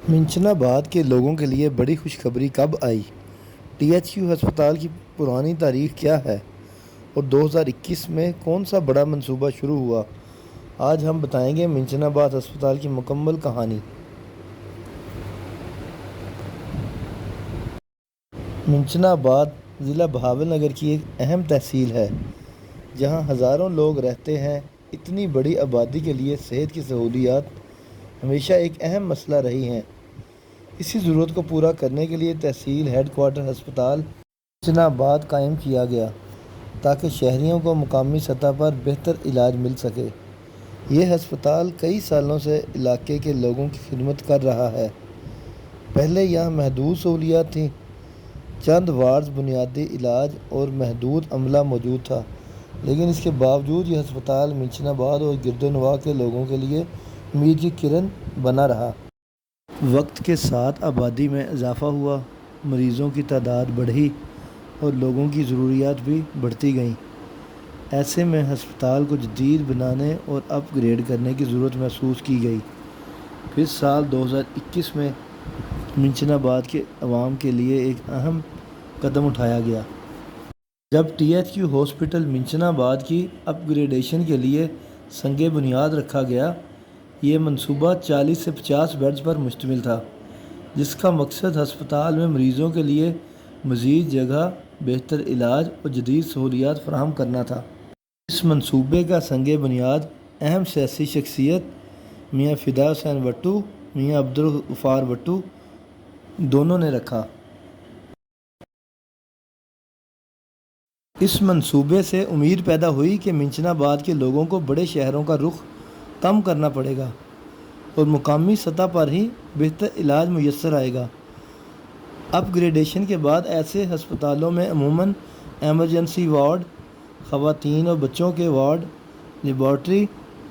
منشناباد کے لوگوں کے لیے بڑی خوشخبری کب آئی؟ ٹی ایچ کیو ہسپتال کی پرانی تاریخ کیا ہے اور 2021 میں کون سا بڑا منصوبہ شروع ہوا؟ آج ہم بتائیں گے منشناباد ہسپتال کی مکمل کہانی۔ منشناباد ضلع بہاول نگر کی ایک اہم تحصیل ہے جہاں ہزاروں لوگ رہتے ہیں۔ اتنی بڑی آبادی کے لیے صحت کی سہولیات ہمیشہ ایک اہم مسئلہ رہی ہیں۔ اسی ضرورت کو پورا کرنے کے لیے تحصیل ہیڈ کوارٹر ہسپتال منشناباد قائم کیا گیا تاکہ شہریوں کو مقامی سطح پر بہتر علاج مل سکے۔ یہ ہسپتال کئی سالوں سے علاقے کے لوگوں کی خدمت کر رہا ہے۔ پہلے یہاں محدود سہولیات تھیں، چند وارڈز، بنیادی علاج اور محدود عملہ موجود تھا، لیکن اس کے باوجود یہ ہسپتال منشناباد اور گرد و نواح کے لوگوں کے لیے امید کی کرن بنا رہا۔ وقت کے ساتھ آبادی میں اضافہ ہوا، مریضوں کی تعداد بڑھی اور لوگوں کی ضروریات بھی بڑھتی گئیں۔ ایسے میں ہسپتال کو جدید بنانے اور اپ گریڈ کرنے کی ضرورت محسوس کی گئی۔ پھر سال 2021 میں منشناباد کے عوام کے لیے ایک اہم قدم اٹھایا گیا جب ٹی ایچ کیو ہاسپٹل منشناباد کی اپ گریڈیشن کے لیے سنگ بنیاد رکھا گیا۔ یہ منصوبہ 40 سے 50 بیڈز پر مشتمل تھا، جس کا مقصد ہسپتال میں مریضوں کے لیے مزید جگہ، بہتر علاج اور جدید سہولیات فراہم کرنا تھا۔ اس منصوبے کا سنگ بنیاد اہم سیاسی شخصیت میاں فدا حسین بھٹو، میاں عبدالغفار بھٹو دونوں نے رکھا۔ اس منصوبے سے امید پیدا ہوئی کہ منشناباد کے لوگوں کو بڑے شہروں کا رخ کم کرنا پڑے گا اور مقامی سطح پر ہی بہتر علاج میسر آئے گا۔ اپ گریڈیشن کے بعد ایسے ہسپتالوں میں عموماً ایمرجنسی وارڈ، خواتین اور بچوں کے ward, laboratory,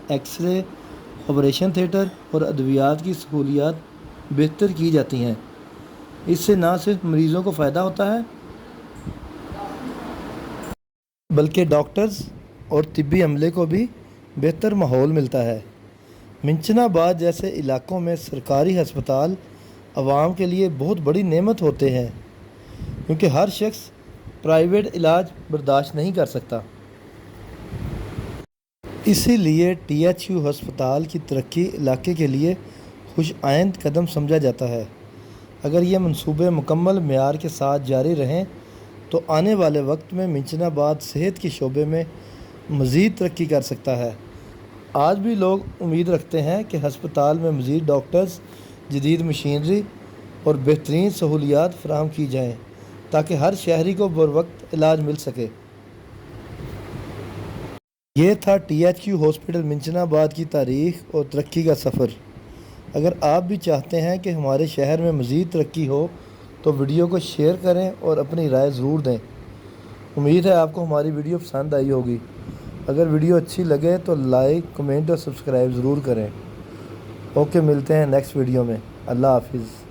X ray, operation theatre اور ادویات کی سہولیات بہتر کی جاتی ہیں۔ اس سے نہ صرف مریضوں کو فائدہ ہوتا ہے بلکہ ڈاکٹرز اور طبی عملے کو بھی بہتر ماحول ملتا ہے۔ منشناباد جیسے علاقوں میں سرکاری ہسپتال عوام کے لیے بہت بڑی نعمت ہوتے ہیں، کیونکہ ہر شخص پرائیویٹ علاج برداشت نہیں کر سکتا۔ اسی لیے ٹی ایچ کیو ہسپتال کی ترقی علاقے کے لیے خوش آئند قدم سمجھا جاتا ہے۔ اگر یہ منصوبے مکمل معیار کے ساتھ جاری رہیں تو آنے والے وقت میں منشناباد صحت کے شعبے میں مزید ترقی کر سکتا ہے۔ آج بھی لوگ امید رکھتے ہیں کہ ہسپتال میں مزید ڈاکٹرز، جدید مشینری اور بہترین سہولیات فراہم کی جائیں تاکہ ہر شہری کو بروقت علاج مل سکے۔ یہ تھا ٹی ایچ کیو ہاسپٹل منشناباد کی تاریخ اور ترقی کا سفر۔ اگر آپ بھی چاہتے ہیں کہ ہمارے شہر میں مزید ترقی ہو تو ویڈیو کو شیئر کریں اور اپنی رائے ضرور دیں۔ امید ہے آپ کو ہماری ویڈیو پسند آئی ہوگی۔ اگر ویڈیو اچھی لگے تو لائک، کمنٹ اور سبسکرائب ضرور کریں۔ اوکے، ملتے ہیں نیکسٹ ویڈیو میں۔ اللہ حافظ۔